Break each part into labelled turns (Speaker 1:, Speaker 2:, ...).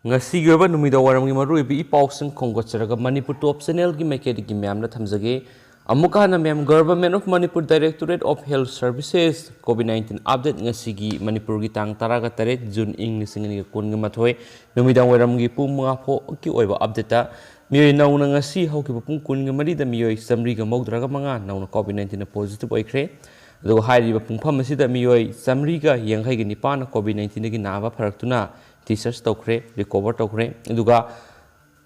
Speaker 1: ngasi gaba numida waram gi maru bi ipausen khonggochraga Manipur top channel gi mekedi gi myamna thamjage amuka na mem Government of Manipur Directorate of Health Services COVID-19 update ngasi gi Manipur gi tang taraga tare June ing lisingani kun gi mathoi numida waram gi pum nga pho ki oiba update ta miyoi nauna ngasi hauki pum kun gi mari da miyoi samri ga mogdraga manga nauna COVID-19 na positive oikre do hairi ba pungpham asida miyoi samri ga yanghai gi nipan COVID-19 gi naba pharaktuna research tokre recover tokre aduga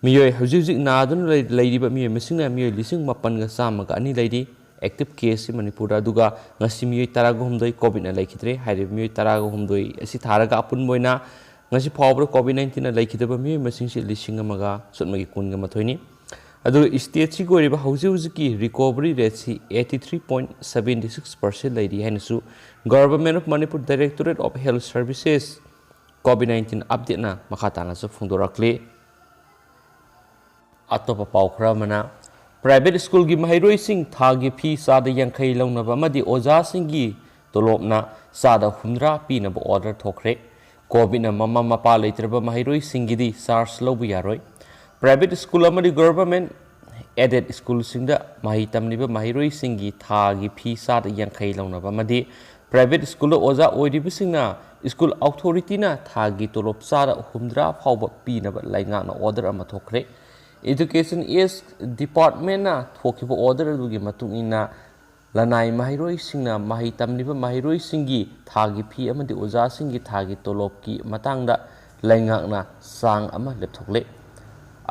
Speaker 1: miyoi hujik nadun leiriba miyoi masingna miyoi lising mapan ga samaga ani leiri active case Manipur aduga ngasi miyoi taraga humdoi covid na laikhitre hairi miyoi taraga humdoi asi tharaga apun moina ngasi phawbra covid-19 na laikhidaba miyoi masing si lising amaga sotmagi kun ga mathoini adu state si goiriba hujik ki recovery rate si 83.76% leiri hainasu Government of Manipur Directorate of Health Services COVID-19 update na makatana sa phungdorakli atopa pawkhra mana private school gi mahairoi sing thagi phi sada yankhai launaba madi oja singi tolopna sada humra pi na bo order thokre covid na mama mapa leitraba mahairoi singi di SARS lobu yaroi private school amadi government aided school singda mahi tamniba mahairoi singi thagi phi sada yankhai launaba madi private school oja oidibisingna school authority na thagi tolop sara humdra phawba pinaba lainga na order ama thokre education is department na thokiba order dugi matung ina lanai mahiroi singna mahi tamniba mahiroi singi thagi phi amadi oja singi thagi tolop ki matangda lainga na sang ama lepthokle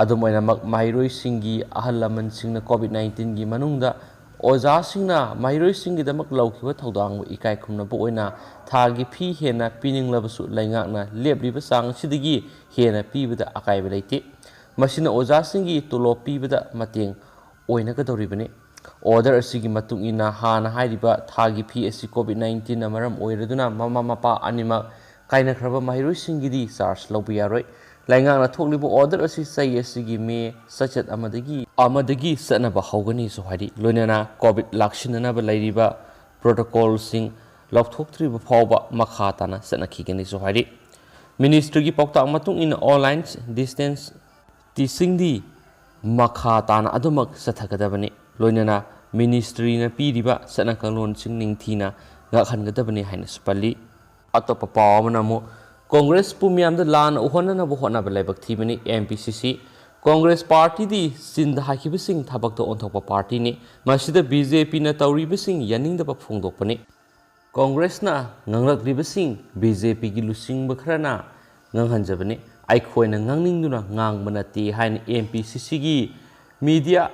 Speaker 1: adumoina mak mahiroi singi ahalaman singna covid-19 gi manungda oja singna mahiroi singi damak laukiba thodang ikai khumna bo oina thagi phi hena pining labasu lainga na lebriba sang sidigi hena pibada akai beleite masina oja singi tolo pibada mateng oina ka doribane order asigi matung ina hana hairiba thagi phi asi covid-19 na maram oiraduna mama mapa anima kaina khraba mahiroi singi di SARS lobu yaroi lainga na thoklibo order asi sai asigi me sachat amadagi sanaba hawgani so hari loinana covid lakshinana ba lairiba protocol sing lawthoktriba phawba makha tana sanakhigani so hari ministry gi pokta matung in online distance teaching di makha tana adumak sathagadabani loinana ministry na piriba sanakalon sing ningthina ngakhangadabani haina spali atopa pawamana mo Congress pumiyamda lan uhona bo hona balebak thibani MPCC Congress party di sinda hakibising thabakto onthokpa party ni masida BJP na tawribising yaningda ba phungdokpani Congress na nganglakribising BJP gi lusing bakhrana nganghanjabani aikhoina ngangningduna ngangbana ti hain MPCC gi media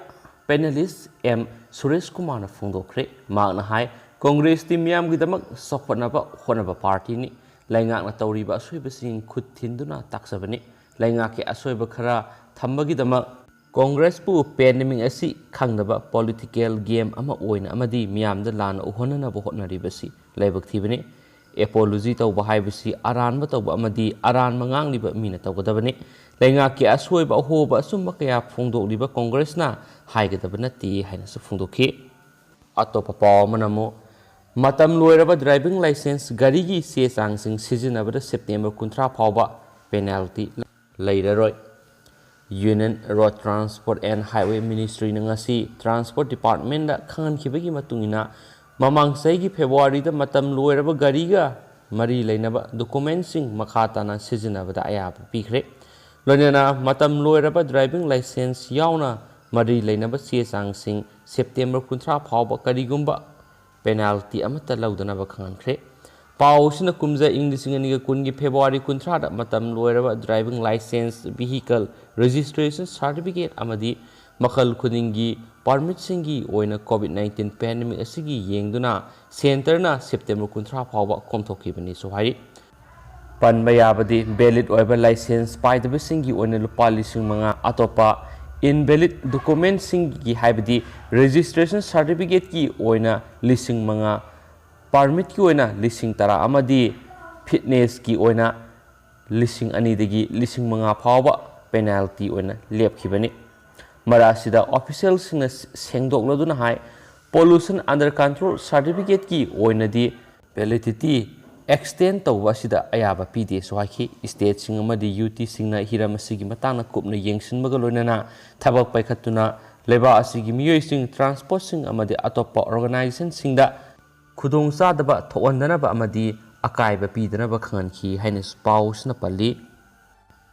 Speaker 1: panelist M Suresh Kumar na phungdokre magna hai Congress ti miyam gi damak sopana ba hona ba party ni lainga na tawriba asoibasing khut thinduna taksabani lainga ke asoiba khara thambagi dama Congress pu pandemic asi khangnaba political game ama oina amadi miyamda lana uhonana bo hotnaribasi laibak thibani apology tawba haibasi aranba tawba amadi aran mangang liba mina tawgadabani lainga ke asoiba hoba summa kaya phongdok liba Congress na haigadabana ti haina su phongdokhi atopa pawmanamo matam loiraba driving license gari gi se sang sing sizinabada September 13 phawba penalty leiraroi Union Road Transport and Highway Ministry ngasi Transport Department da khangan khibagi matungina mamang sai gi February da matam loiraba gari ga mari leinaba documents sing makhata na sizinabada ayab pikre loinana matam loiraba driving license yauna mari leinaba se sang sing September 13 phawba karigumba penalty amata laudana ba khankhre pausina kumja inglisingani ga kungi February 13 da matam loiraba driving license vehicle registration certificate amadi makal khuningi permit singi oina covid-19 pandemic asigi yengduna center na September 13 phawba komthokibani so hari panba yabadi valid oiba license paidaba singi oina lupa lising manga atopa invalid document singi haibadi registration certificate ki oina lising manga permit ki oina lising tara amadi fitness ki oina lising ani dagi lising manga phawba penalty oina lepkhibani marasida official singna sengdokladuna hai pollution under control certificate ki oina di validity extend tꯧba asida ayaba pide so haiki state sing amadi UT singna hiram asigi matangna kupna yengsinbaga loinana thabak paikhatuna leba asigi miyoi sing transport sing amadi atopa organization singda khudong sadaba thowandanaba amadi akaiba pidanaba khanki haina pausna palli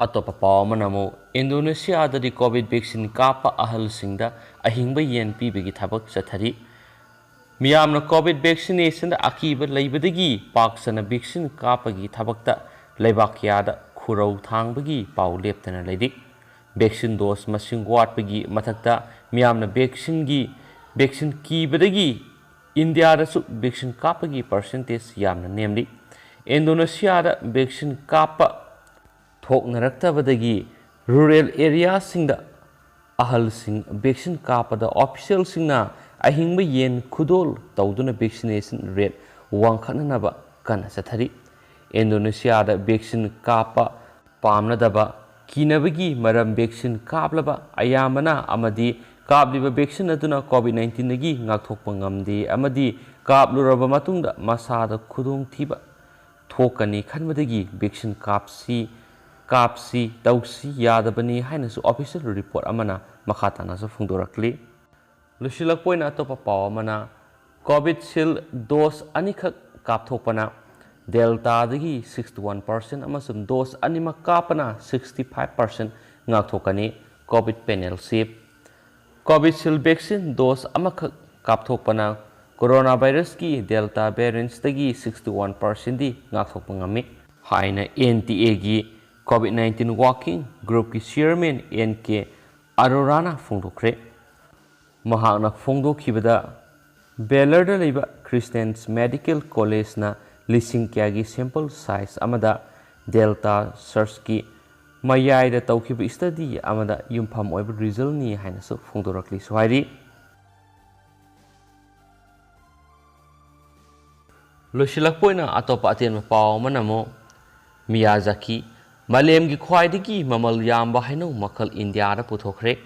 Speaker 1: atopa paw manamo Indonesia da di COVID vaccine kapa ahal singda ahingba yen pibigi thabak chathari miyamna COVID vaccination da akiba leibadagi paksana vaccine kapagi thabakta leibakya khurau thangbagi paw leptana leidik vaccine dose masing watpagi mathakta miyamna vaccine kibadagi India da su vaccine kapagi percentage yamna nemli Indonesia da vaccine kapa thoknaraktabadagi rural area singda ahal sing vaccine kapada official singna ahingba yen khudol tawduna vaccination rate wangkhanaba kana sathari Indonesia da vaccine kapa pamnadaba kinabagi maram vaccine kaplaba ayamana amadi kapliba vaccine aduna COVID-19 nagi ngakthokpa ngamdi amadi kapluraba matungda masada khudong thiba thokani khanbadagi vaccine kapsi tausi yadabani hainasu official report amana makhatana sa phungdorakli lusilak poina atopa paw amana covid shield dose anikha kapthokpana delta dagi 61% amasum dose anima kapana 65% ngakthokani covid panel sip covid shield vaccine dose amakha kapthokpana coronavirus ki delta variant dagi 61% di ngakthokpa ngami haina NTA gi COVID-19 working group ki chairman NK Arorana phongdokre mahakna phongdokhibada Baylor da leiba Christians Medical College na lising kyagi sample size amada delta surge ki mayai da tawkhiba study amada yumpham oiba result ni haina su phongdorakli sohairi losilak poina atopa aten paw manamo Miyazaki Malemgi khwaidagi mamal yamba haino makhal India da puthokre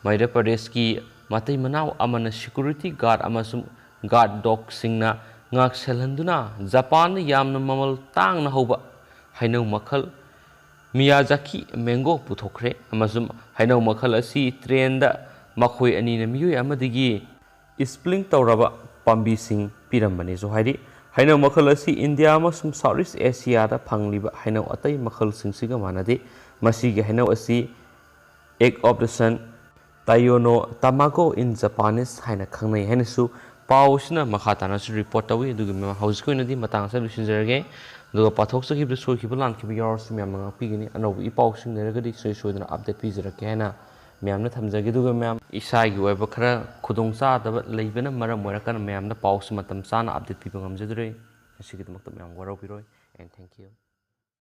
Speaker 1: Madhya Pradesh ki matai manaw amana security guard amasum guard dog singna ngak selhanduna Japan yamna mamal tang na hoba haino makhal Miyazaki mango puthokre amasum haino makhal asi train da makhoi ani na miyoi amadigi spling tawraba pambi sing pirambane so hairi haino makhal asi India amasum Southeast Asia da phangliba haino atai makhal singsiga manade masigi haino asi egg of the sun tayono tamago in Japanese haina khangnai hainasu pawsna makhatana su report tawi dugu me house ko inadi matang sa lusinjarage dugu pathok sa khibda so khibla lan khib yor su myam nga pigini anob I pawsing neragadi soidana update pizarake haina myamna thamjage dugu myam isai gi weba khara khudong sa da leibena maram morakan myamna pawsu matam sana update pipa ngamjadre asigidmakta myam warau piroi and thank you